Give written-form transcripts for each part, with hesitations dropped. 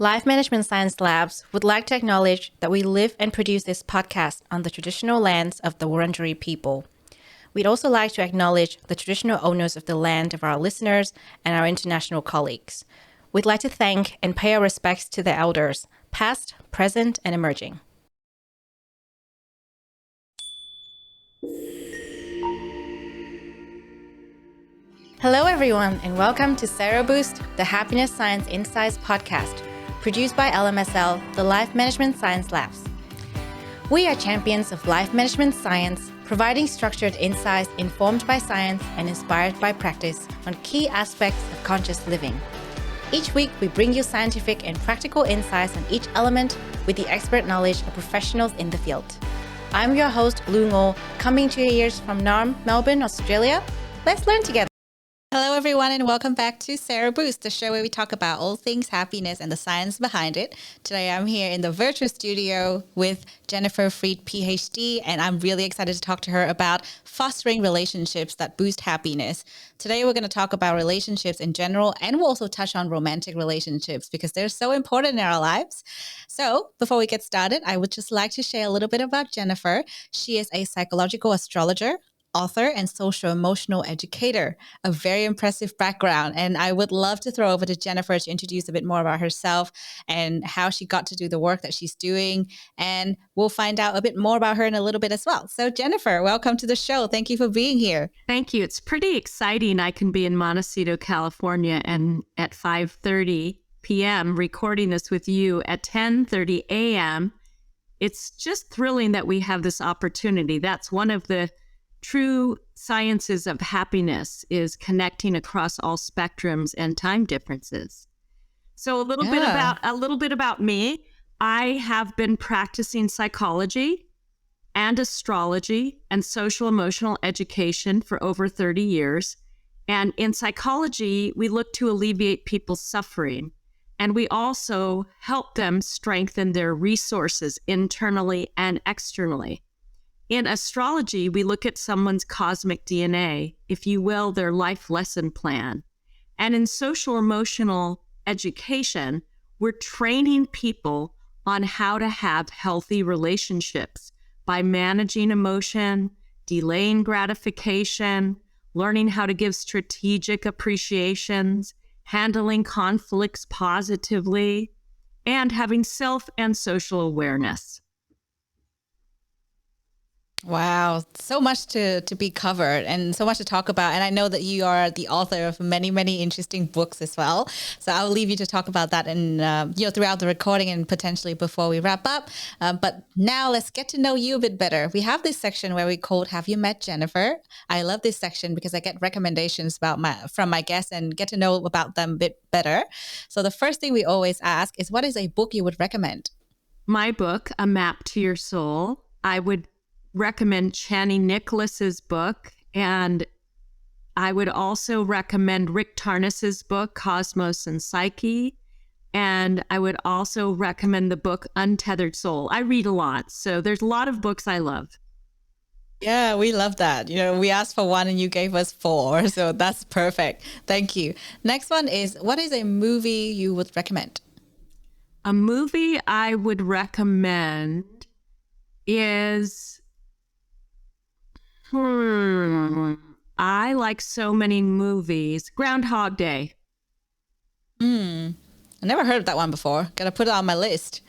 Life Management Science Labs would like to acknowledge that we live and produce this podcast on the traditional lands of the Wurundjeri people. We'd also like to acknowledge the traditional owners of the land of our listeners and our international colleagues. We'd like to thank and pay our respects to the elders, past, present, and emerging. Hello, everyone, and welcome to Sero Boost, the Happiness Science Insights podcast, produced by LMSL, the Life Management Science Labs. We are champions of life management science, providing structured insights informed by science and inspired by practice on key aspects of conscious living. Each week, we bring you scientific and practical insights on each element with the expert knowledge of professionals in the field. I'm your host, Lu Ngo, coming to your ears from Naarm, Melbourne, Australia. Let's learn together. Hello, everyone, and welcome back to Sero Boost, the show where we talk about all things happiness and the science behind it. Today, I'm here in the virtual studio with Jennifer Fried, Ph.D., and I'm really excited to talk to her about fostering relationships that boost happiness. Today, we're going to talk about relationships in general, and we'll also touch on romantic relationships because they're so important in our lives. So before we get started, I would just like to share a little bit about Jennifer. She is a psychological astrologer, author, and social emotional educator. A very impressive background. And I would love to throw over to Jennifer to introduce a bit more about herself and how she got to do the work that she's doing. And we'll find out a bit more about her in a little bit as well. So Jennifer, welcome to the show. Thank you for being here. Thank you. It's pretty exciting. I can be in Montecito, California, and at 5:30 p.m. recording this with you at 10:30 a.m. It's just thrilling that we have this opportunity. That's one of the true sciences of happiness, is connecting across all spectrums and time differences. So a little bit about me. I have been practicing psychology and astrology and social emotional education for over 30 years. And in psychology, we look to alleviate people's suffering. And we also help them strengthen their resources internally and externally. In astrology, we look at someone's cosmic DNA, if you will, their life lesson plan. And in social emotional education, we're training people on how to have healthy relationships by managing emotion, delaying gratification, learning how to give strategic appreciations, handling conflicts positively, and having self and social awareness. Wow, so much to be covered and so much to talk about. And I know that you are the author of many, many interesting books as well. So I'll leave you to talk about that in, throughout the recording and potentially before we wrap up. But now let's get to know you a bit better. We have this section where we called Have You Met Jennifer? I love this section because I get recommendations from my guests and get to know about them a bit better. So the first thing we always ask is, what is a book you would recommend? My book, A Map to Your Soul. I would recommend Channing Nicholas's book, and I would also recommend Rick Tarnas's book, Cosmos and Psyche, and I would also recommend the book Untethered Soul. I read a lot, so there's a lot of books I love. Yeah, we love that. We asked for one and you gave us 4, so that's perfect. Thank you. Next one is, what is a movie you would recommend? A movie I would recommend is... I like so many movies. Groundhog Day. I never heard of that one before. Got to put it on my list.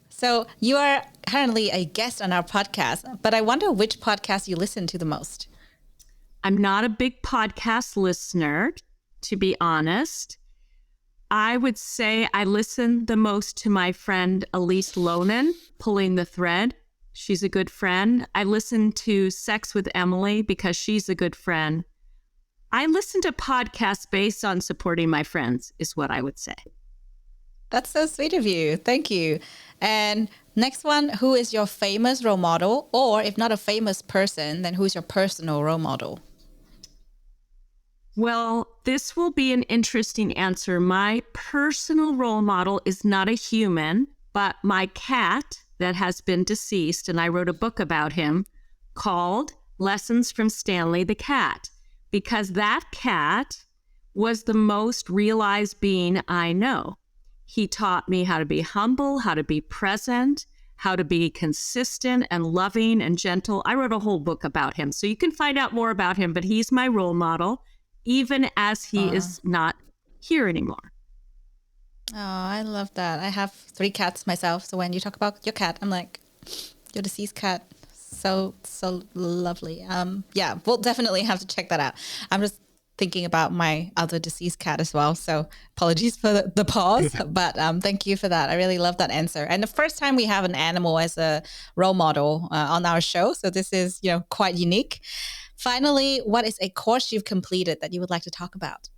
So you are currently a guest on our podcast, but I wonder which podcast you listen to the most. I'm not a big podcast listener, to be honest. I would say I listen the most to my friend Elise Lonan, Pulling the Thread. She's a good friend. I listen to Sex with Emily because she's a good friend. I listen to podcasts based on supporting my friends, is what I would say. That's so sweet of you. Thank you. And next one, who is your famous role model? Or if not a famous person, then who's your personal role model? Well, this will be an interesting answer. My personal role model is not a human, but my cat that has been deceased, and I wrote a book about him called Lessons from Stanley the Cat, because that cat was the most realized being I know. He taught me how to be humble, how to be present, how to be consistent and loving and gentle. I wrote a whole book about him. So you can find out more about him, but he's my role model, even as he is not here anymore. Oh, I love that. I have 3 cats myself. So when you talk about your cat, I'm like, your deceased cat. So lovely. Yeah, we'll definitely have to check that out. I'm just thinking about my other deceased cat as well. So apologies for the pause, but thank you for that. I really love that answer. And the first time we have an animal as a role model on our show. So this is, quite unique. Finally, what is a course you've completed that you would like to talk about?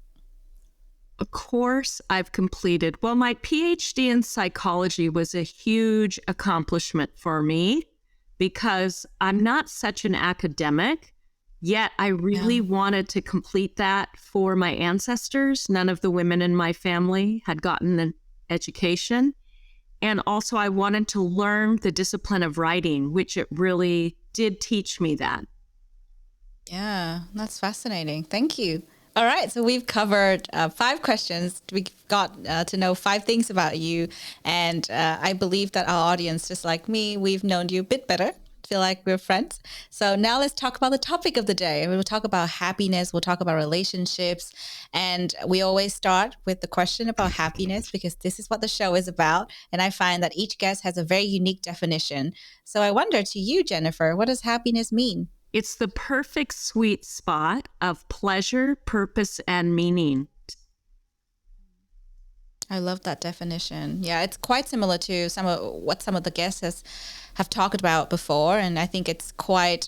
A course I've completed. Well, my Ph.D. in psychology was a huge accomplishment for me because I'm not such an academic, yet I really wanted to complete that for my ancestors. None of the women in my family had gotten an education. And also I wanted to learn the discipline of writing, which it really did teach me that. Yeah, that's fascinating. Thank you. All right, so we've covered 5 questions. We got to know 5 things about you. And I believe that our audience, just like me, we've known you a bit better. Feel like we're friends. So now let's talk about the topic of the day. We'll talk about happiness. We'll talk about relationships. And we always start with the question about happiness because this is what the show is about. And I find that each guest has a very unique definition. So I wonder to you, Jennifer, what does happiness mean? It's the perfect sweet spot of pleasure, purpose, and meaning. I love that definition. Yeah, it's quite similar to some of the guests have talked about before. And I think it's quite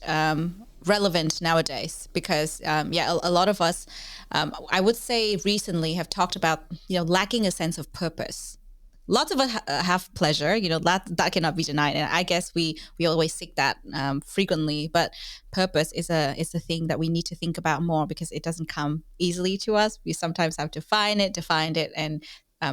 relevant nowadays because, a lot of us, I would say recently have talked about, lacking a sense of purpose. Lots of us have pleasure, that cannot be denied. And I guess we always seek that frequently. But purpose is a thing that we need to think about more because it doesn't come easily to us. We sometimes have to find it, and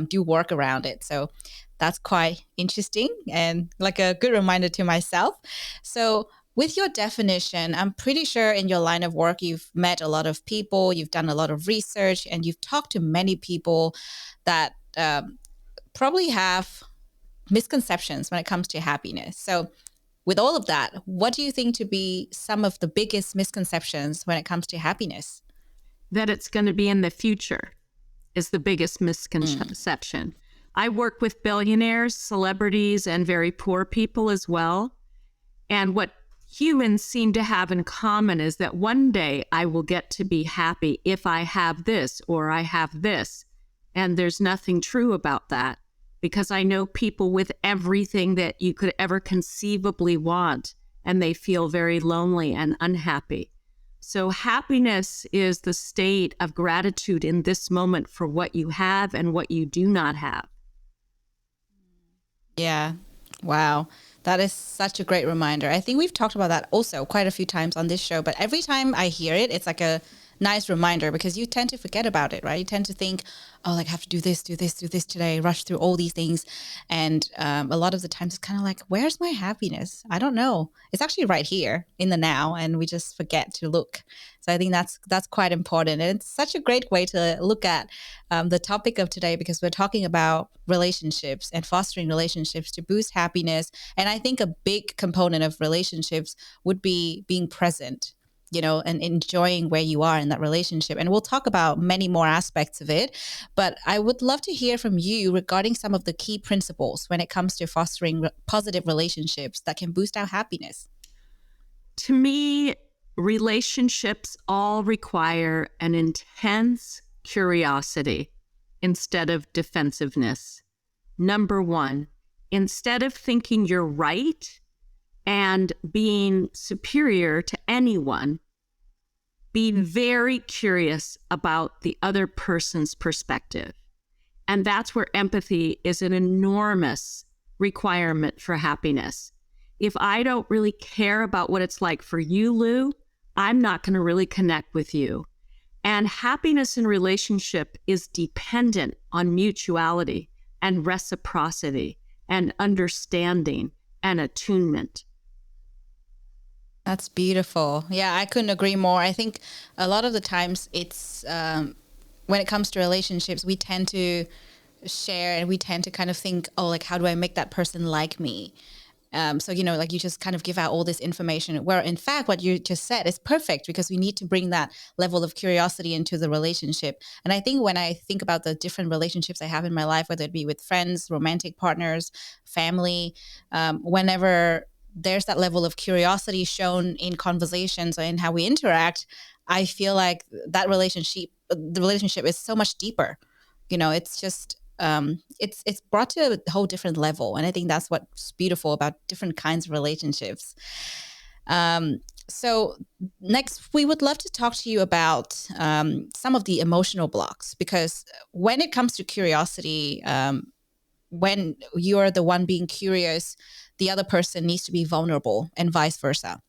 do work around it. So that's quite interesting and like a good reminder to myself. So with your definition, I'm pretty sure in your line of work, you've met a lot of people, you've done a lot of research, and you've talked to many people that probably have misconceptions when it comes to happiness. So with all of that, what do you think to be some of the biggest misconceptions when it comes to happiness? That it's going to be in the future is the biggest misconception. I work with billionaires, celebrities, and very poor people as well. And what humans seem to have in common is that one day I will get to be happy if I have this or I have this. And there's nothing true about that because I know people with everything that you could ever conceivably want, and they feel very lonely and unhappy. So happiness is the state of gratitude in this moment for what you have and what you do not have. Yeah. Wow. That is such a great reminder. I think we've talked about that also quite a few times on this show, but every time I hear it, it's like a nice reminder because you tend to forget about it, right? You tend to think, oh, like I have to do this today, rush through all these things. And a lot of the times it's kind of like, where's my happiness? I don't know. It's actually right here in the now, and we just forget to look. So I think that's quite important. And it's such a great way to look at the topic of today because we're talking about relationships and fostering relationships to boost happiness. And I think a big component of relationships would be being present, and enjoying where you are in that relationship. And we'll talk about many more aspects of it. But I would love to hear from you regarding some of the key principles when it comes to fostering positive relationships that can boost our happiness. To me, relationships all require an intense curiosity instead of defensiveness. Number 1, instead of thinking you're right and being superior to anyone, be very curious about the other person's perspective. And that's where empathy is an enormous requirement for happiness. If I don't really care about what it's like for you, Lu, I'm not going to really connect with you. And happiness in relationship is dependent on mutuality and reciprocity and understanding and attunement. That's beautiful. Yeah, I couldn't agree more. I think a lot of the times it's when it comes to relationships, we tend to share and we tend to kind of think, oh, like, how do I make that person like me? So, like you just kind of give out all this information where in fact, what you just said is perfect because we need to bring that level of curiosity into the relationship. And I think when I think about the different relationships I have in my life, whether it be with friends, romantic partners, family, whenever there's that level of curiosity shown in conversations or in how we interact, I feel like the relationship is so much deeper. It's just it's brought to a whole different level, and I think that's what's beautiful about different kinds of relationships. So next, we would love to talk to you about some of the emotional blocks, because when it comes to curiosity, when you're the one being curious, the other person needs to be vulnerable, and vice versa.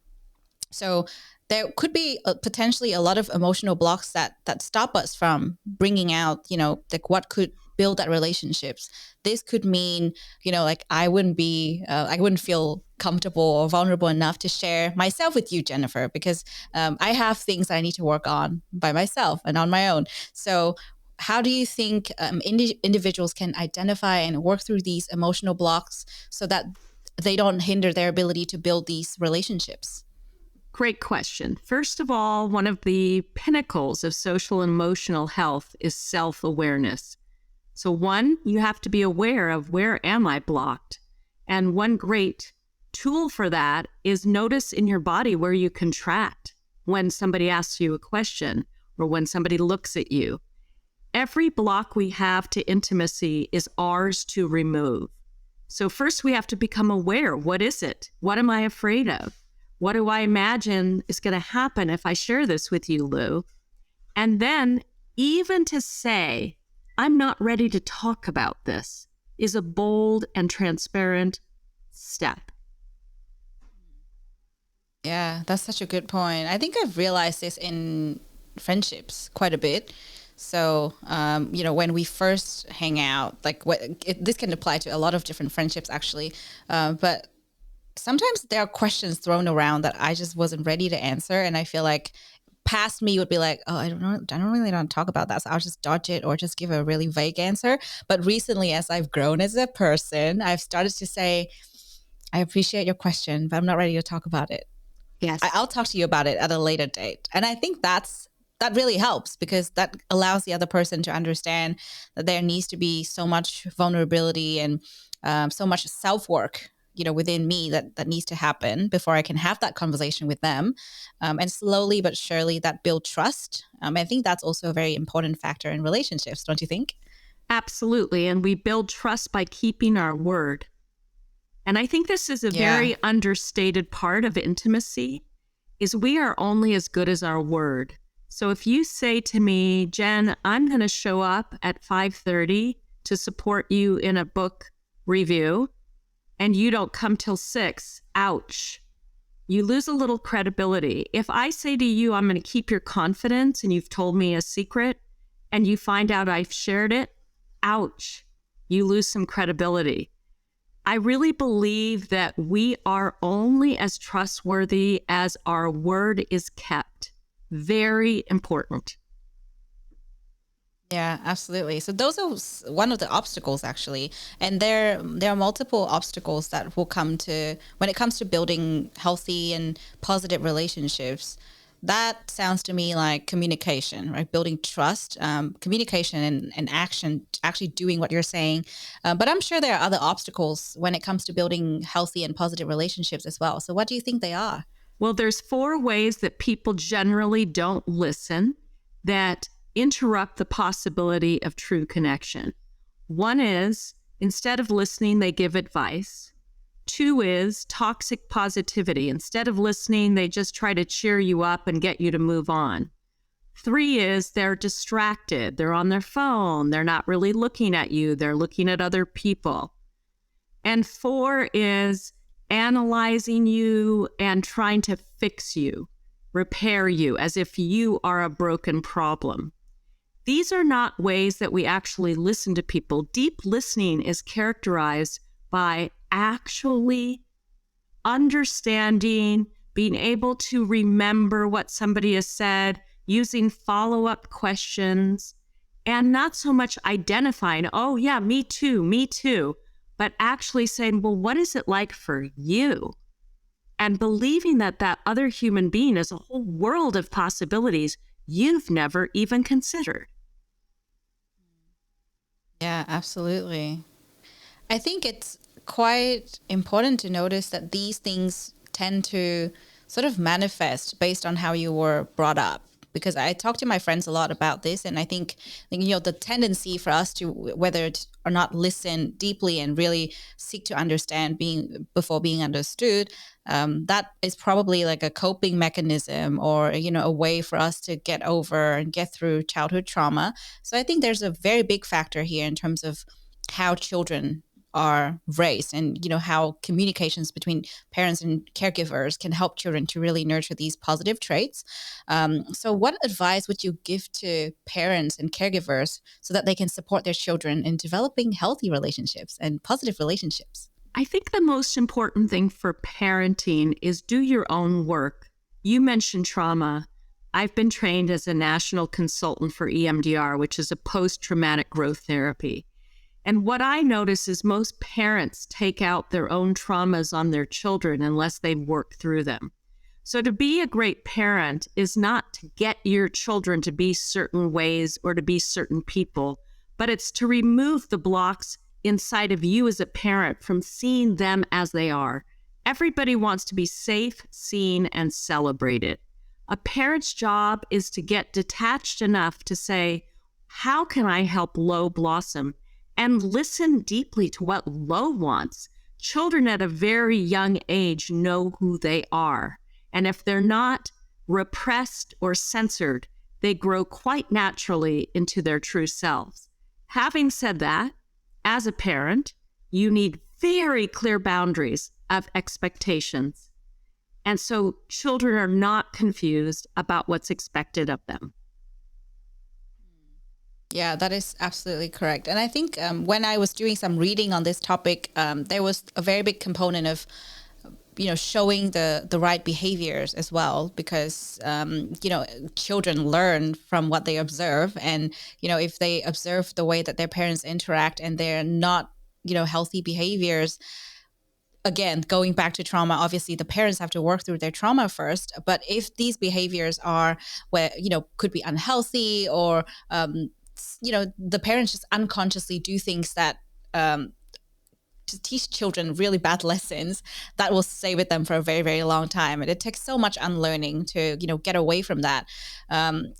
So there could be potentially a lot of emotional blocks that stop us from bringing out, like what could build that relationships. This could mean, like I wouldn't feel comfortable or vulnerable enough to share myself with you, Jennifer, because I have things I need to work on by myself and on my own. So how do you think individuals can identify and work through these emotional blocks so that they don't hinder their ability to build these relationships? Great question. First of all, one of the pinnacles of social and emotional health is self-awareness. So one, you have to be aware of where am I blocked? And one great tool for that is notice in your body where you contract when somebody asks you a question or when somebody looks at you. Every block we have to intimacy is ours to remove. So first we have to become aware. What is it? What am I afraid of? What do I imagine is going to happen if I share this with you, Lu? And then even to say, I'm not ready to talk about this is a bold and transparent step. Yeah, that's such a good point. I think I've realized this in friendships quite a bit. So, when we first hang out, like this can apply to a lot of different friendships, actually. But sometimes there are questions thrown around that I just wasn't ready to answer. And I feel like past me would be like, oh, I don't really want to talk about that. So I'll just dodge it or just give a really vague answer. But recently, as I've grown as a person, I've started to say, I appreciate your question, but I'm not ready to talk about it. Yes. I'll talk to you about it at a later date. And I think that really helps because that allows the other person to understand that there needs to be so much vulnerability and so much self-work, within me that needs to happen before I can have that conversation with them. And slowly but surely that build trust. I think that's also a very important factor in relationships, don't you think? Absolutely. And we build trust by keeping our word. And I think this is a very understated part of intimacy is we are only as good as our word. So if you say to me, Jen, I'm going to show up at 5:30 to support you in a book review, and you don't come till 6, ouch. You lose a little credibility. If I say to you, I'm going to keep your confidence and you've told me a secret and you find out I've shared it, ouch, you lose some credibility. I really believe that we are only as trustworthy as our word is kept. Very important. Yeah, absolutely. So those are one of the obstacles, actually. And there are multiple obstacles that will come to when it comes to building healthy and positive relationships. That sounds to me like communication, right? Building trust, communication and action, actually doing what you're saying. But I'm sure there are other obstacles when it comes to building healthy and positive relationships as well. So what do you think they are? Well, there's 4 ways that people generally don't listen that interrupt the possibility of true connection. 1 is, instead of listening, they give advice. 2 is toxic positivity. Instead of listening, they just try to cheer you up and get you to move on. 3 is they're distracted. They're on their phone. They're not really looking at you. They're looking at other people. And 4 is analyzing you and trying to fix you, repair you, as if you are a broken problem. These are not ways that we actually listen to people. Deep listening is characterized by actually understanding, being able to remember what somebody has said, using follow-up questions, And not so much identifying, oh, yeah, me too, but actually saying, well, what is it like for you? And believing that that other human being is a whole world of possibilities you've never even considered. Yeah, absolutely. I think it's quite important to notice that these things tend to sort of manifest based on how you were brought up. Because I talk to my friends a lot about this, and I think the tendency for us to whether or not listen deeply and really seek to understand before being understood, that is probably like a coping mechanism or a way for us to get over and get through childhood trauma. So I think there's a very big factor here in terms of how children are raised and how communications between parents and caregivers can help children to really nurture these positive traits. So what advice would you give to parents and caregivers so that they can support their children in developing healthy relationships and positive relationships? I think the most important thing for parenting is do your own work. You mentioned trauma. I've been trained as a national consultant for EMDR, which is a post-traumatic growth therapy. And what I notice is most parents take out their own traumas on their children unless they've worked through them. So to be a great parent is not to get your children to be certain ways or to be certain people, but it's to remove the blocks inside of you as a parent from seeing them as they are. Everybody wants to be safe, seen, and celebrated. A parent's job is to get detached enough to say, how can I help Lo blossom? And listen deeply to what Lo wants. Children at a very young age know who they are. And if they're not repressed or censored, they grow quite naturally into their true selves. Having said that, as a parent, you need very clear boundaries of expectations. And so children are not confused about what's expected of them. Yeah, that is absolutely correct. And I think when I was doing some reading on this topic, there was a very big component of, showing the right behaviors as well, because, children learn from what they observe. And, if they observe the way that their parents interact and they're not, healthy behaviors, again, going back to trauma, obviously the parents have to work through their trauma first. But if these behaviors are where, could be unhealthy or, the parents just unconsciously do things that to teach children really bad lessons that will stay with them for a very, very long time. And it takes so much unlearning to, get away from that.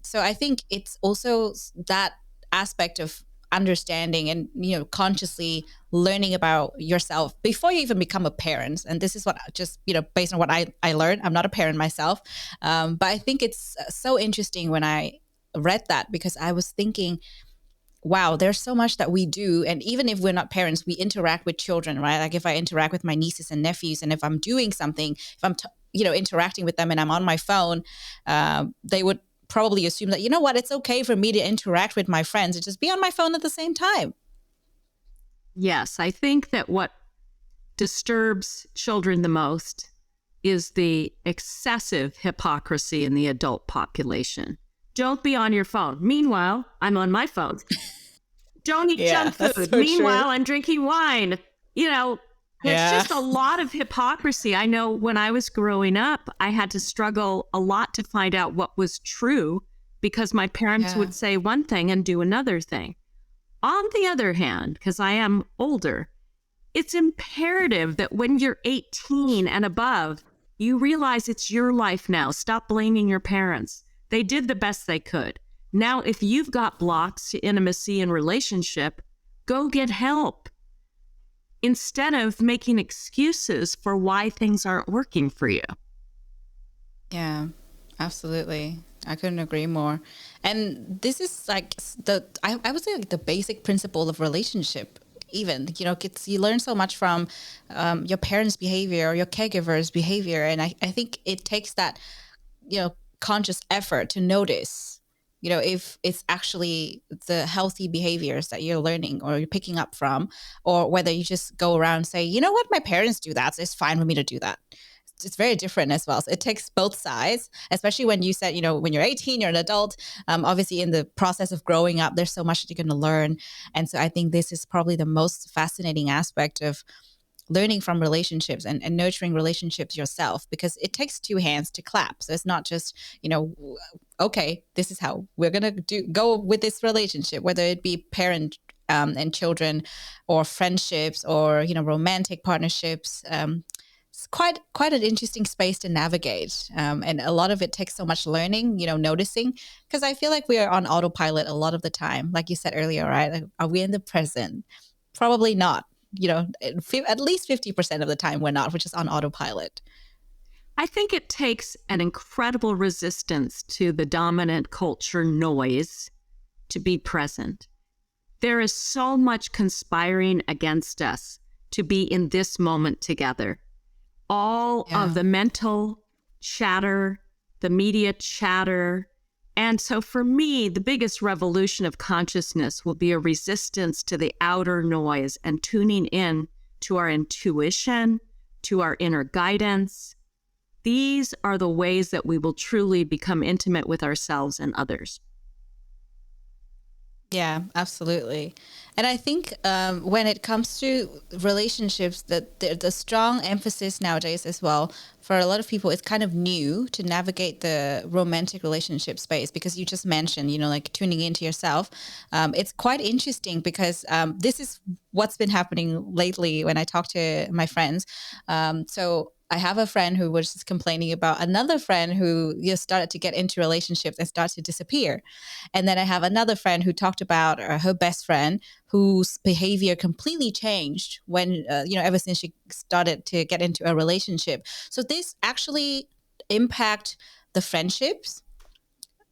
So I think it's also that aspect of understanding and, consciously learning about yourself before you even become a parent. And this is what just, based on what I learned, I'm not a parent myself. But I think it's so interesting when I read that, because I was thinking, wow, there's so much that we do. And even if we're not parents, we interact with children, right? Like if I interact with my nieces and nephews, and if I'm doing something, if I'm, interacting with them and I'm on my phone, they would probably assume that, it's okay for me to interact with my friends and just be on my phone at the same time. Yes, I think that what disturbs children the most is the excessive hypocrisy in the adult population. Don't be on your phone. Meanwhile, I'm on my phone. Don't eat junk food. So Meanwhile, true. I'm drinking wine. There's just a lot of hypocrisy. I know when I was growing up, I had to struggle a lot to find out what was true because my parents would say one thing and do another thing. On the other hand, because I am older, it's imperative that when you're 18 and above, you realize it's your life now. Stop blaming your parents. They did the best they could. Now, if you've got blocks to intimacy and relationship, go get help instead of making excuses for why things aren't working for you. Yeah, absolutely. I couldn't agree more. And this is like I would say like the basic principle of relationship. Even, you learn so much from your parents' behavior or your caregiver's behavior. And I think it takes that, conscious effort to notice, if it's actually the healthy behaviors that you're learning or you're picking up from, or whether you just go around and say, my parents do that, so it's fine for me to do that. it's very different as well. So it takes both sides, especially when you said, when you're 18, you're an adult. Obviously, in the process of growing up, there's so much that you're going to learn. And so I think this is probably the most fascinating aspect of learning from relationships and nurturing relationships yourself, because it takes two hands to clap. So it's not just, okay, this is how we're going to go with this relationship, whether it be parent and children or friendships or, romantic partnerships. It's quite an interesting space to navigate. And a lot of it takes so much learning, noticing, because I feel like we are on autopilot a lot of the time. Like you said earlier, right? Like, are we in the present? Probably not. At least 50% of the time we're not, which is on autopilot. I think it takes an incredible resistance to the dominant culture noise to be present. There is so much conspiring against us to be in this moment together. All of the mental chatter, the media chatter. And so for me, the biggest revolution of consciousness will be a resistance to the outer noise and tuning in to our intuition, to our inner guidance. These are the ways that we will truly become intimate with ourselves and others. Yeah, absolutely. And I think when it comes to relationships, that the strong emphasis nowadays as well, for a lot of people, it's kind of new to navigate the romantic relationship space, because you just mentioned, like tuning into yourself. It's quite interesting because this is what's been happening lately when I talk to my friends. So I have a friend who was just complaining about another friend who started to get into relationships and started to disappear. And then I have another friend who talked about her best friend whose behavior completely changed when, ever since she started to get into a relationship. So this actually impact the friendships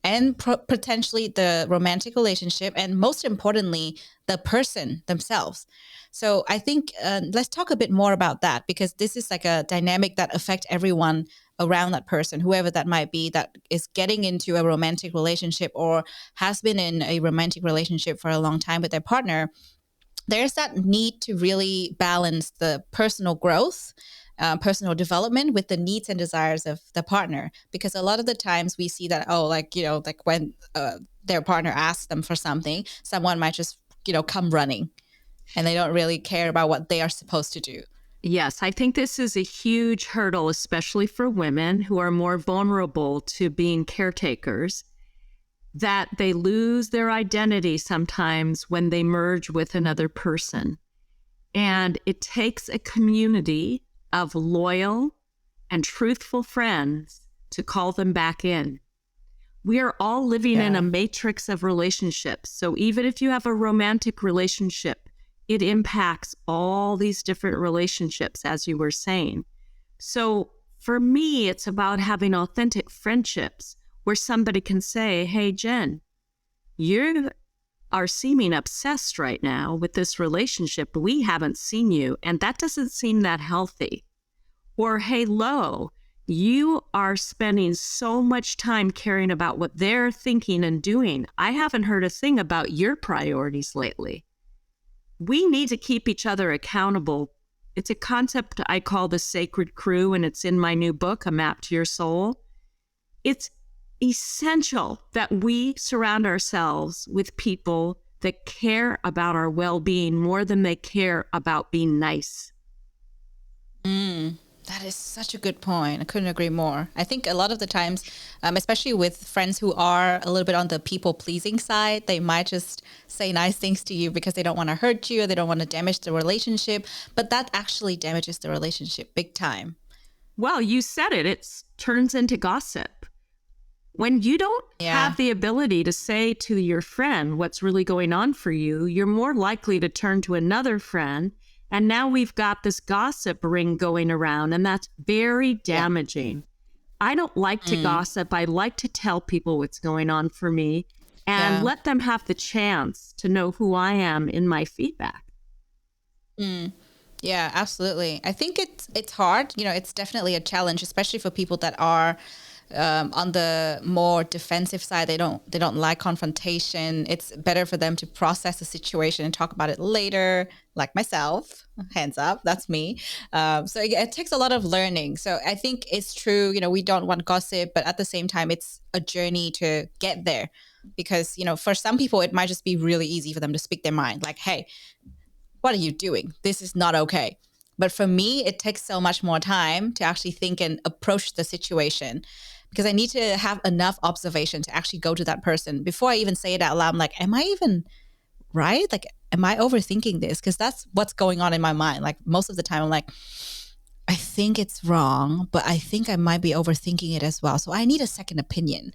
and potentially the romantic relationship, and most importantly, the person themselves. So I think let's talk a bit more about that, because this is like a dynamic that affects everyone around that person, whoever that might be, that is getting into a romantic relationship or has been in a romantic relationship for a long time with their partner. There's that need to really balance the personal growth, personal development with the needs and desires of the partner. Because a lot of the times we see that, like when their partner asks them for something, someone might just, come running, and they don't really care about what they are supposed to do. Yes, I think this is a huge hurdle, especially for women who are more vulnerable to being caretakers, that they lose their identity sometimes when they merge with another person. And it takes a community of loyal and truthful friends to call them back in. We are all living in a matrix of relationships. So even if you have a romantic relationship, it impacts all these different relationships, as you were saying. So for me, it's about having authentic friendships where somebody can say, hey, Jen, you are seeming obsessed right now with this relationship, but we haven't seen you, and that doesn't seem that healthy. Or, hey, Lo, you are spending so much time caring about what they're thinking and doing. I haven't heard a thing about your priorities lately. We need to keep each other accountable. It's a concept I call the sacred crew, and it's in my new book, A Map to Your Soul. It's essential that we surround ourselves with people that care about our well-being more than they care about being nice. That is such a good point. I couldn't agree more. I think a lot of the times, especially with friends who are a little bit on the people-pleasing side, they might just say nice things to you because they don't want to hurt you or they don't want to damage the relationship. But that actually damages the relationship big time. Well, you said it. It turns into gossip. When you don't have the ability to say to your friend what's really going on for you, you're more likely to turn to another friend. And now we've got this gossip ring going around, and that's very damaging. Yeah. I don't like to gossip. I like to tell people what's going on for me and let them have the chance to know who I am in my feedback. Yeah, absolutely. I think it's hard. It's definitely a challenge, especially for people that are on the more defensive side. They don't like confrontation. It's better for them to process the situation and talk about it later, like myself. Hands up, that's me. So it takes a lot of learning. So I think it's true, we don't want gossip, but at the same time, it's a journey to get there. Because, for some people, it might just be really easy for them to speak their mind. Like, hey, what are you doing? This is not okay. But for me, it takes so much more time to actually think and approach the situation, because I need to have enough observation to actually go to that person before I even say it out loud. I'm like, am I even right? Like, am I overthinking this? Because that's what's going on in my mind. Like, most of the time I'm like, I think it's wrong, but I think I might be overthinking it as well. So I need a second opinion.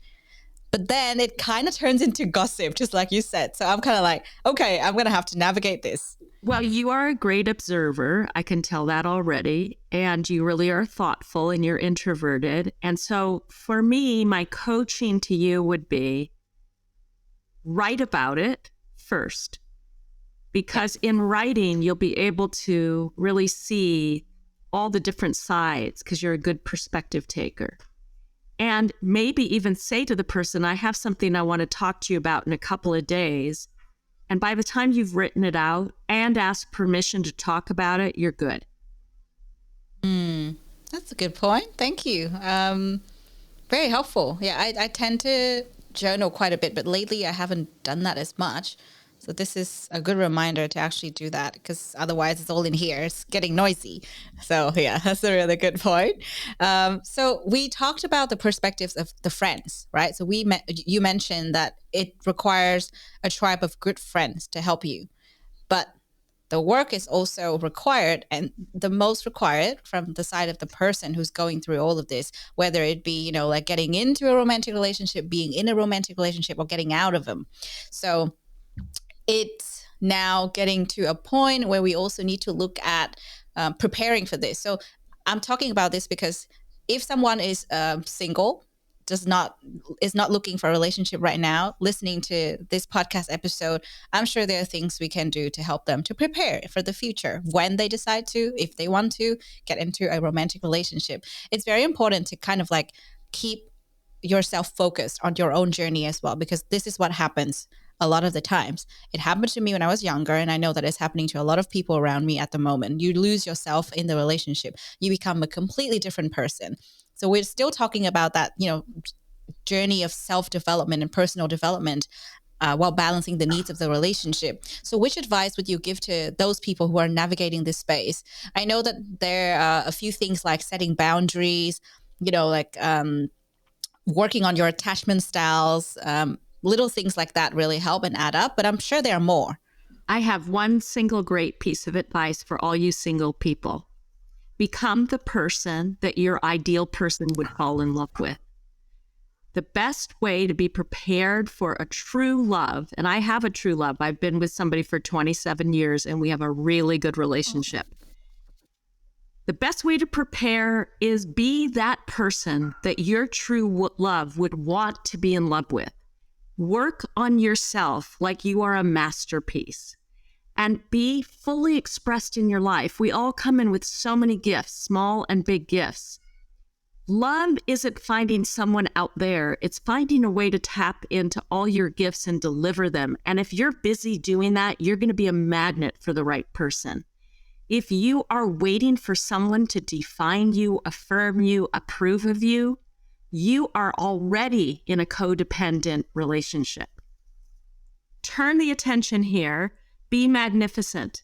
But then it kind of turns into gossip, just like you said. So I'm kind of like, okay, I'm going to have to navigate this. Well, you are a great observer. I can tell that already. And you really are thoughtful and you're introverted. And so for me, my coaching to you would be write about it first. Because in writing, you'll be able to really see all the different sides because you're a good perspective taker. And maybe even say to the person, I have something I want to talk to you about in a couple of days. And by the time you've written it out and asked permission to talk about it, you're good. That's a good point. Thank you. Very helpful. Yeah, I tend to journal quite a bit, but lately I haven't done that as much. So this is a good reminder to actually do that, because otherwise it's all in here. It's getting noisy. So yeah, that's a really good point. So we talked about the perspectives of the friends, right? So you mentioned that it requires a tribe of good friends to help you. But the work is also required, and the most required from the side of the person who's going through all of this, whether it be, like getting into a romantic relationship, being in a romantic relationship, or getting out of them. So it's now getting to a point where we also need to look at preparing for this. So I'm talking about this because if someone is single, is not looking for a relationship right now, listening to this podcast episode, I'm sure there are things we can do to help them to prepare for the future when they decide to, if they want to get into a romantic relationship. It's very important to kind of like keep yourself focused on your own journey as well, because this is what happens a lot of the times. It happened to me when I was younger, and I know that it's happening to a lot of people around me at the moment. You lose yourself in the relationship. You become a completely different person. So we're still talking about that, journey of self-development and personal development while balancing the needs of the relationship. So which advice would you give to those people who are navigating this space? I know that there are a few things like setting boundaries, working on your attachment styles, little things like that really help and add up, but I'm sure there are more. I have one single great piece of advice for all you single people. Become the person that your ideal person would fall in love with. The best way to be prepared for a true love, and I have a true love. I've been with somebody for 27 years and we have a really good relationship. The best way to prepare is be that person that your true love would want to be in love with. Work on yourself like you are a masterpiece and be fully expressed in your life. We all come in with so many gifts, small and big gifts. Love isn't finding someone out there. It's finding a way to tap into all your gifts and deliver them. And if you're busy doing that, you're going to be a magnet for the right person. If you are waiting for someone to define you, affirm you, approve of you, you are already in a codependent relationship. Turn the attention here. Be magnificent.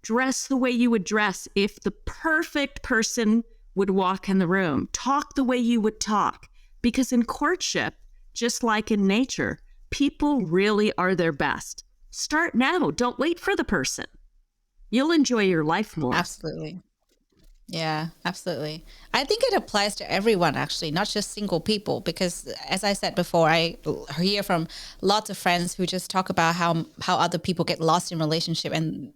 Dress the way you would dress if the perfect person would walk in the room. Talk the way you would talk. Because in courtship, just like in nature, people really are their best. Start now. Don't wait for the person. You'll enjoy your life more. Absolutely. Yeah, absolutely. I think it applies to everyone, actually, not just single people, because as I said before, I hear from lots of friends who just talk about how other people get lost in relationship and,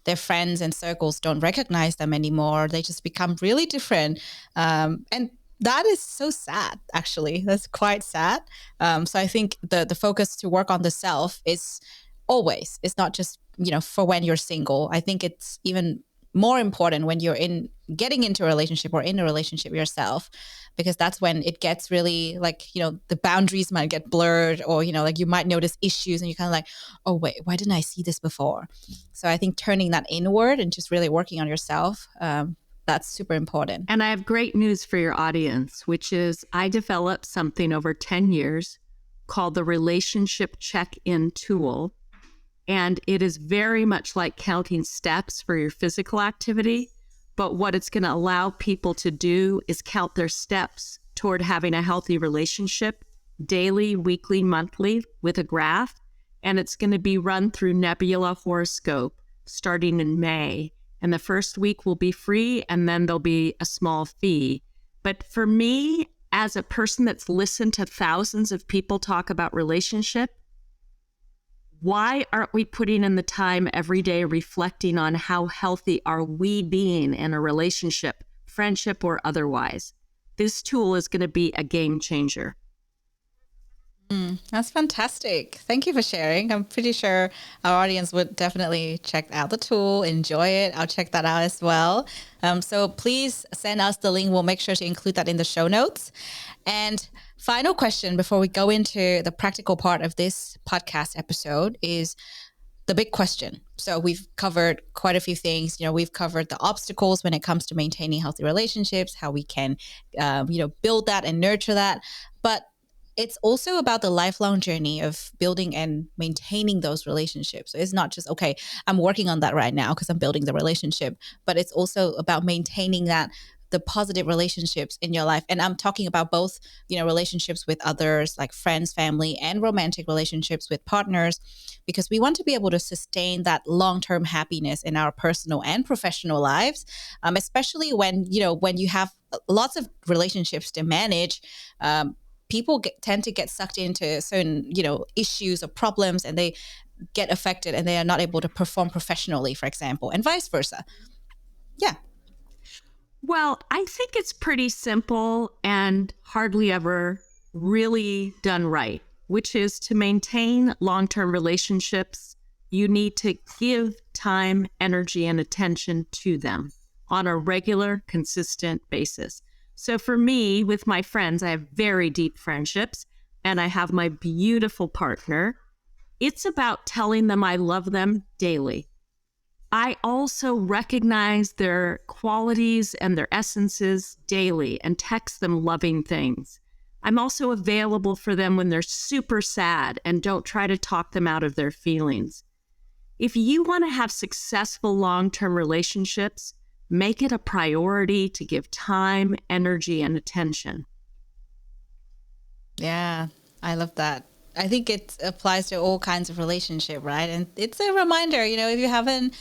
their friends and circles don't recognize them anymore. They just become really different. And that is so sad, actually. That's quite sad. So I think the focus to work on the self is it's not just, for when you're single. I think it's even more important when you're in, getting into a relationship or in a relationship yourself, because that's when it gets really like, the boundaries might get blurred, or, like you might notice issues and you're kind of like, oh, wait, why didn't I see this before? So I think turning that inward and just really working on yourself, that's super important. And I have great news for your audience, which is I developed something over 10 years called the Relationship Check-In Tool. And it is very much like counting steps for your physical activity. But what it's going to allow people to do is count their steps toward having a healthy relationship daily, weekly, monthly with a graph. And it's going to be run through Nebula Horoscope starting in May. And the first week will be free, and then there'll be a small fee. But for me, as a person that's listened to thousands of people talk about relationship, why aren't we putting in the time every day reflecting on how healthy are we being in a relationship, friendship or otherwise? This tool is going to be a game changer. That's fantastic. Thank you for sharing. I'm pretty sure our audience would definitely check out the tool, enjoy it. I'll check that out as well. So please send us the link. We'll make sure to include that in the show notes. And final question before we go into the practical part of this podcast episode is the big question. So we've covered quite a few things. We've covered the obstacles when it comes to maintaining healthy relationships, how we can, build that and nurture that. But it's also about the lifelong journey of building and maintaining those relationships. So it's not just, okay, I'm working on that right now because I'm building the relationship, but it's also about maintaining the positive relationships in your life. And I'm talking about both, relationships with others, like friends, family, and romantic relationships with partners, because we want to be able to sustain that long-term happiness in our personal and professional lives, especially when you have lots of relationships to manage. People tend to get sucked into certain, issues or problems, and they get affected and they are not able to perform professionally, for example, and vice versa. Yeah. Well, I think it's pretty simple and hardly ever really done right, which is to maintain long-term relationships, you need to give time, energy, and attention to them on a regular, consistent basis. So for me, with my friends, I have very deep friendships, and I have my beautiful partner. It's about telling them I love them daily. I also recognize their qualities and their essences daily and text them loving things. I'm also available for them when they're super sad and don't try to talk them out of their feelings. If you want to have successful long-term relationships, make it a priority to give time, energy, and attention. Yeah, I love that. I think it applies to all kinds of relationship, right? And it's a reminder, if you haven't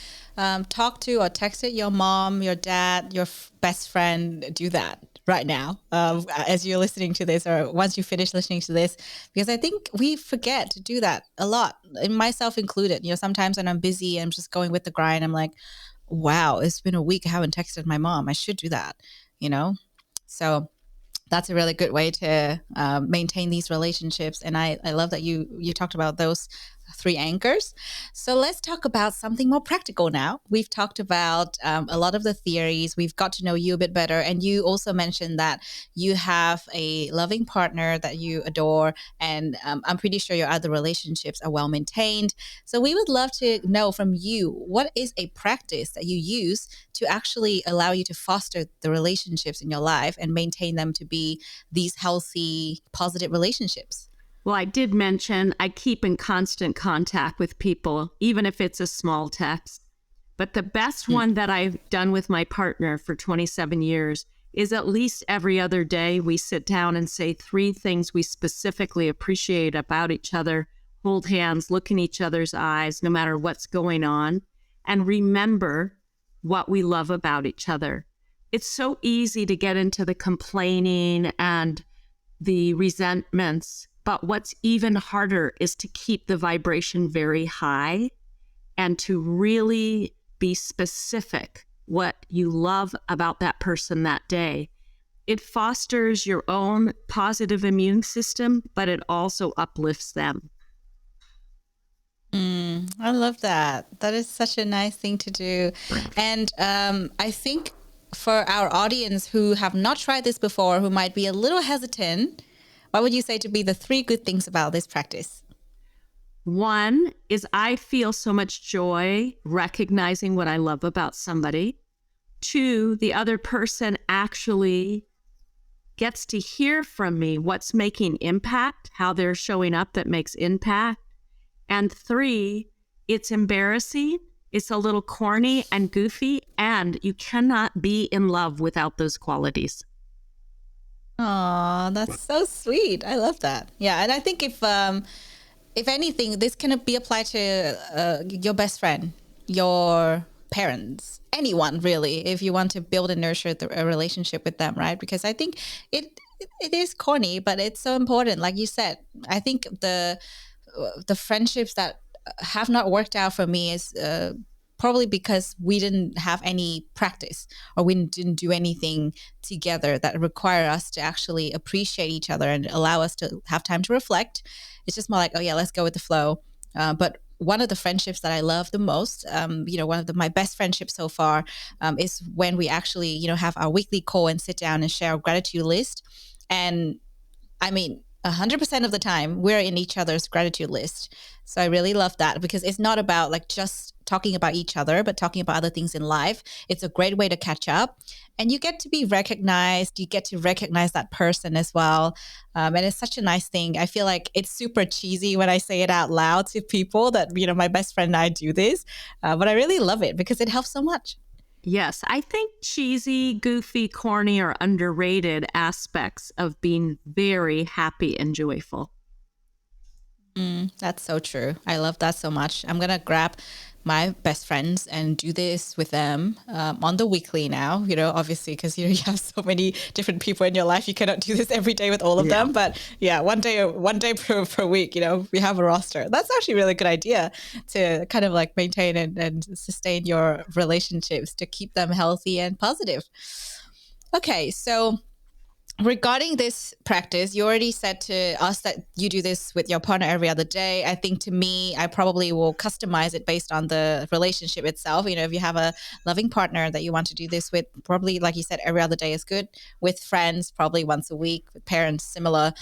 talked to or texted your mom, your dad, your best friend, do that right now as you're listening to this, or once you finish listening to this, because I think we forget to do that a lot, and myself included. Sometimes when I'm busy, I'm just going with the grind. I'm like, wow, it's been a week. I haven't texted my mom. I should do that, So that's a really good way to maintain these relationships. And I love that you talked about those 3 anchors. So let's talk about something more practical now. We've talked about a lot of the theories. We've got to know you a bit better. And you also mentioned that you have a loving partner that you adore. And I'm pretty sure your other relationships are well maintained. So we would love to know from you, what is a practice that you use to actually allow you to foster the relationships in your life and maintain them to be these healthy, positive relationships? Well, I did mention I keep in constant contact with people, even if it's a small text. But the best one that I've done with my partner for 27 years is at least every other day we sit down and say 3 things we specifically appreciate about each other, hold hands, look in each other's eyes, no matter what's going on, and remember what we love about each other. It's so easy to get into the complaining and the resentments. But what's even harder is to keep the vibration very high and to really be specific what you love about that person that day. It fosters your own positive immune system, but it also uplifts them. I love that. That is such a nice thing to do. And I think for our audience who have not tried this before, who might be a little hesitant, what would you say to be the 3 good things about this practice? One is I feel so much joy recognizing what I love about somebody. 2, the other person actually gets to hear from me what's making impact, how they're showing up that makes impact. And 3, it's embarrassing, it's a little corny and goofy, and you cannot be in love without those qualities. Oh, that's so sweet. I love that. Yeah, and I think if anything, this can be applied to your best friend, your parents, anyone really, if you want to build and nurture a relationship with them, right? Because I think it is corny, but it's so important. Like you said, I think the friendships that have not worked out for me is probably because we didn't have any practice, or we didn't do anything together that require us to actually appreciate each other and allow us to have time to reflect. It's just more like, oh yeah, let's go with the flow. But one of the friendships that I love the most, one of my best friendships so far, is when we actually, have our weekly call and sit down and share our gratitude list. And I mean, 100% of the time we're in each other's gratitude list. So I really love that, because it's not about like just talking about each other, but talking about other things in life. It's a great way to catch up, and you get to be recognized. You get to recognize that person as well. And it's such a nice thing. I feel like it's super cheesy when I say it out loud to people that, my best friend and I do this. But I really love it because it helps so much. Yes, I think cheesy, goofy, corny are underrated aspects of being very happy and joyful. That's so true. I love that so much. I'm going to grab my best friends and do this with them on the weekly now, obviously, because you have so many different people in your life. You cannot do this every day with all of them. But yeah, one day per week, we have a roster. That's actually a really good idea to kind of like maintain and sustain your relationships, to keep them healthy and positive. Okay, so regarding this practice, you already said to us that you do this with your partner every other day. I think to me, I probably will customize it based on the relationship itself. If you have a loving partner that you want to do this with, probably, like you said, every other day is good. With friends, probably once a week. With parents, similar.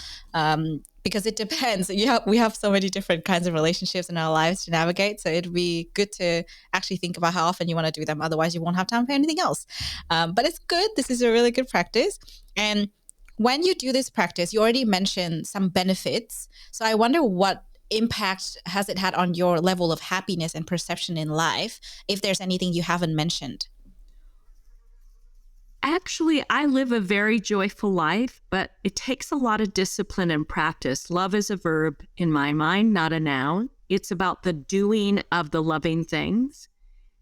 Because it depends. We have so many different kinds of relationships in our lives to navigate. So it'd be good to actually think about how often you want to do them. Otherwise, you won't have time for anything else. But it's good. This is a really good practice. And when you do this practice, you already mentioned some benefits. So I wonder, what impact has it had on your level of happiness and perception in life, if there's anything you haven't mentioned? Actually, I live a very joyful life, but it takes a lot of discipline and practice. Love is a verb in my mind, not a noun. It's about the doing of the loving things.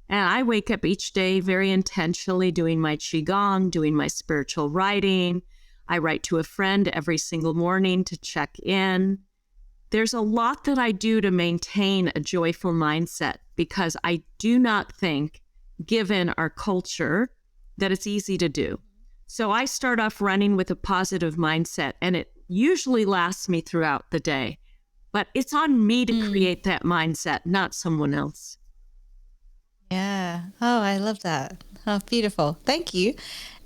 And I wake up each day very intentionally doing my Qigong, doing my spiritual writing. I write to a friend every single morning to check in. There's a lot that I do to maintain a joyful mindset, because I do not think, given our culture, that it's easy to do. So I start off running with a positive mindset, and it usually lasts me throughout the day. But it's on me to create that mindset, not someone else. Yeah. Oh, I love that. Oh, beautiful. Thank you.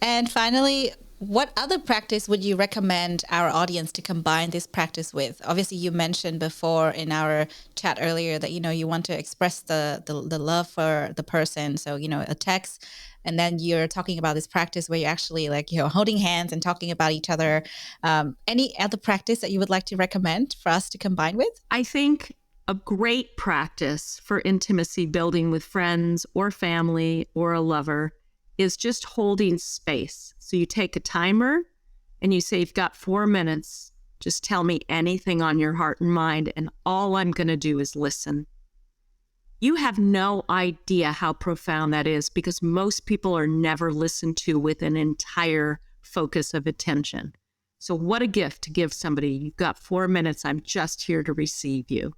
And finally, what other practice would you recommend our audience to combine this practice with? Obviously, you mentioned before in our chat earlier that, you want to express the love for the person. So, a text, and then you're talking about this practice where you're actually like, holding hands and talking about each other. Any other practice that you would like to recommend for us to combine with? I think a great practice for intimacy building with friends or family or a lover is just holding space. So you take a timer and you say, you've got 4 minutes. Just tell me anything on your heart and mind, and all I'm going to do is listen. You have no idea how profound that is, because most people are never listened to with an entire focus of attention. So what a gift to give somebody. You've got 4 minutes. I'm just here to receive you.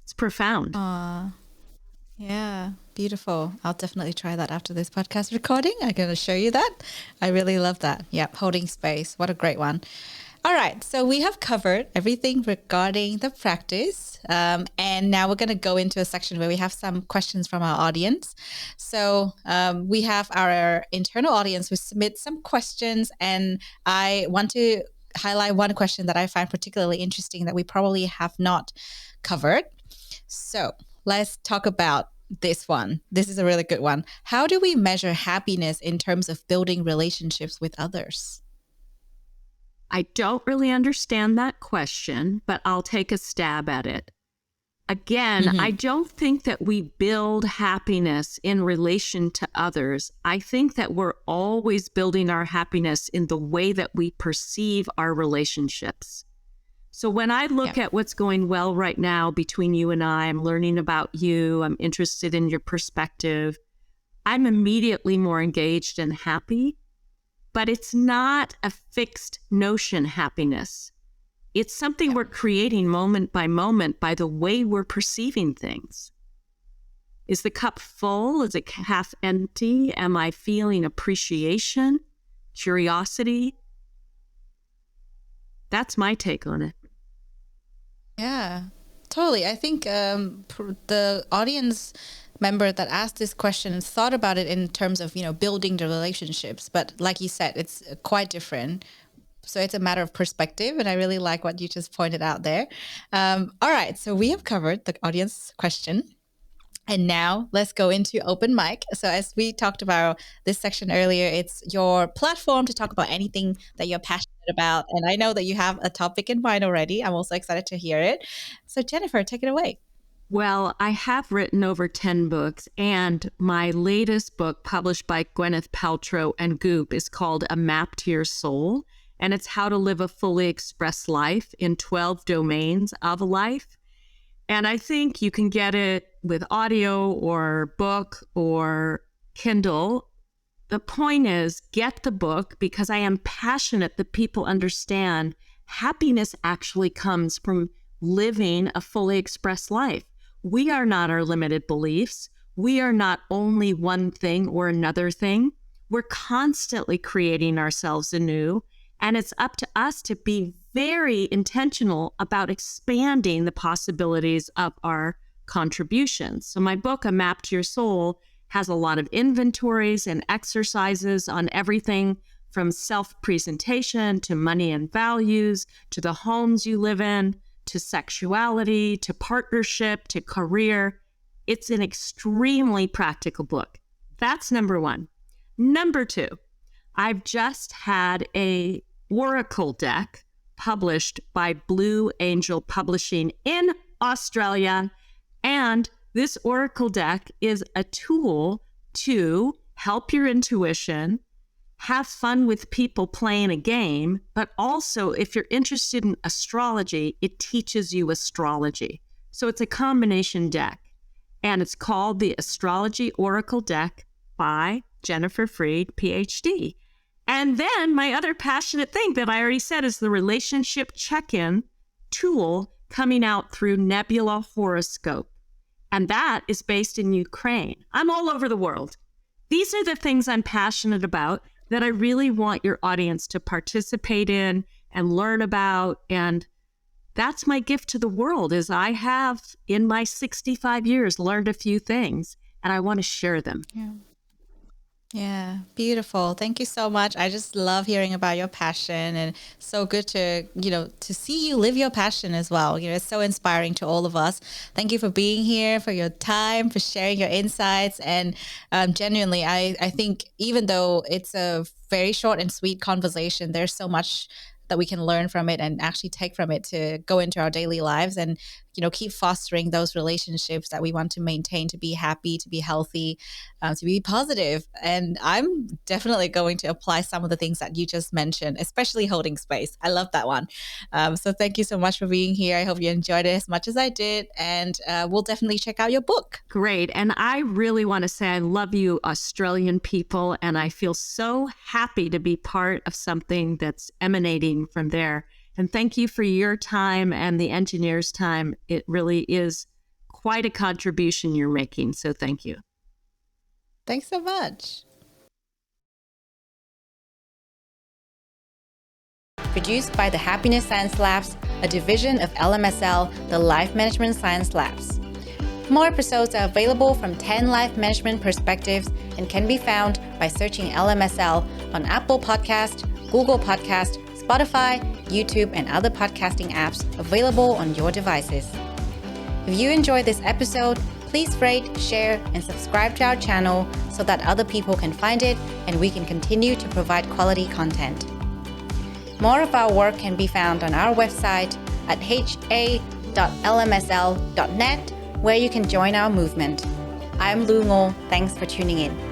It's profound. Yeah, beautiful. I'll definitely try that after this podcast recording. I'm going to show you that. I really love that. Yeah, holding space. What a great one. All right, so we have covered everything regarding the practice. And now we're going to go into a section where we have some questions from our audience. So we have our internal audience who submit some questions, and I want to highlight one question that I find particularly interesting that we probably have not covered. So let's talk about this one. This is a really good one. How do we measure happiness in terms of building relationships with others? I don't really understand that question, but I'll take a stab at it. Again, I don't think that we build happiness in relation to others. I think that we're always building our happiness in the way that we perceive our relationships. So when I look at what's going well right now between you and I'm learning about you, I'm interested in your perspective, I'm immediately more engaged and happy. But it's not a fixed notion happiness. It's something we're creating moment by moment by the way we're perceiving things. Is the cup full? Is it half empty? Am I feeling appreciation, curiosity? That's my take on it. Yeah, totally. I think the audience member that asked this question thought about it in terms of, building the relationships. But like you said, it's quite different. So it's a matter of perspective. And I really like what you just pointed out there. All right. So we have covered the audience question. And now let's go into open mic. So as we talked about this section earlier, it's your platform to talk about anything that you're passionate about. And I know that you have a topic in mind already. I'm also excited to hear it. So Jennifer, take it away. Well, I have written over 10 books, and my latest book published by Gwyneth Paltrow and Goop is called A Map to Your Soul, and it's how to live a fully expressed life in 12 domains of life. And I think you can get it with audio or book or Kindle. The point is, get the book because I am passionate that people understand happiness actually comes from living a fully expressed life. We are not our limited beliefs. We are not only one thing or another thing. We're constantly creating ourselves anew, and it's up to us to be very intentional about expanding the possibilities of our contributions. So my book, A Map to Your Soul, has a lot of inventories and exercises on everything from self-presentation to money and values, to the homes you live in, to sexuality, to partnership, to career. It's an extremely practical book. That's number one. Number two, I've just had a oracle deck published by Blue Angel Publishing in Australia. And this oracle deck is a tool to help your intuition, have fun with people playing a game, but also if you're interested in astrology, it teaches you astrology. So it's a combination deck, and it's called the Astrology Oracle Deck by Jennifer Freed, Ph.D. And then my other passionate thing that I already said is the relationship check-in tool coming out through Nebula Horoscope. And that is based in Ukraine. I'm all over the world. These are the things I'm passionate about that I really want your audience to participate in and learn about. And that's my gift to the world is I have, in my 65 years, learned a few things, and I want to share them. Yeah, beautiful. Thank you so much. I just love hearing about your passion, and so good to, to see you live your passion as well. It's so inspiring to all of us. Thank you for being here, for your time, for sharing your insights. And genuinely, I think even though it's a very short and sweet conversation, there's so much that we can learn from it and actually take from it to go into our daily lives and, keep fostering those relationships that we want to maintain, to be happy, to be healthy, to be positive. And I'm definitely going to apply some of the things that you just mentioned, especially holding space. I love that one. So thank you so much for being here. I hope you enjoyed it as much as I did. And we'll definitely check out your book. Great. And I really want to say I love you, Australian people. And I feel so happy to be part of something that's emanating from there. And thank you for your time and the engineer's time. It really is quite a contribution you're making. So thank you. Thanks so much. produced by the Happiness Science Labs, a division of LMSL, the Life Management Science Labs. More episodes are available from 10 life management perspectives and can be found by searching LMSL on Apple Podcast, Google Podcast, Spotify, YouTube, and other podcasting apps available on your devices. If you enjoyed this episode, please rate, share, and subscribe to our channel so that other people can find it and we can continue to provide quality content. More of our work can be found on our website at ha.lmsl.net, where you can join our movement. I'm Lu Ngo. Thanks for tuning in.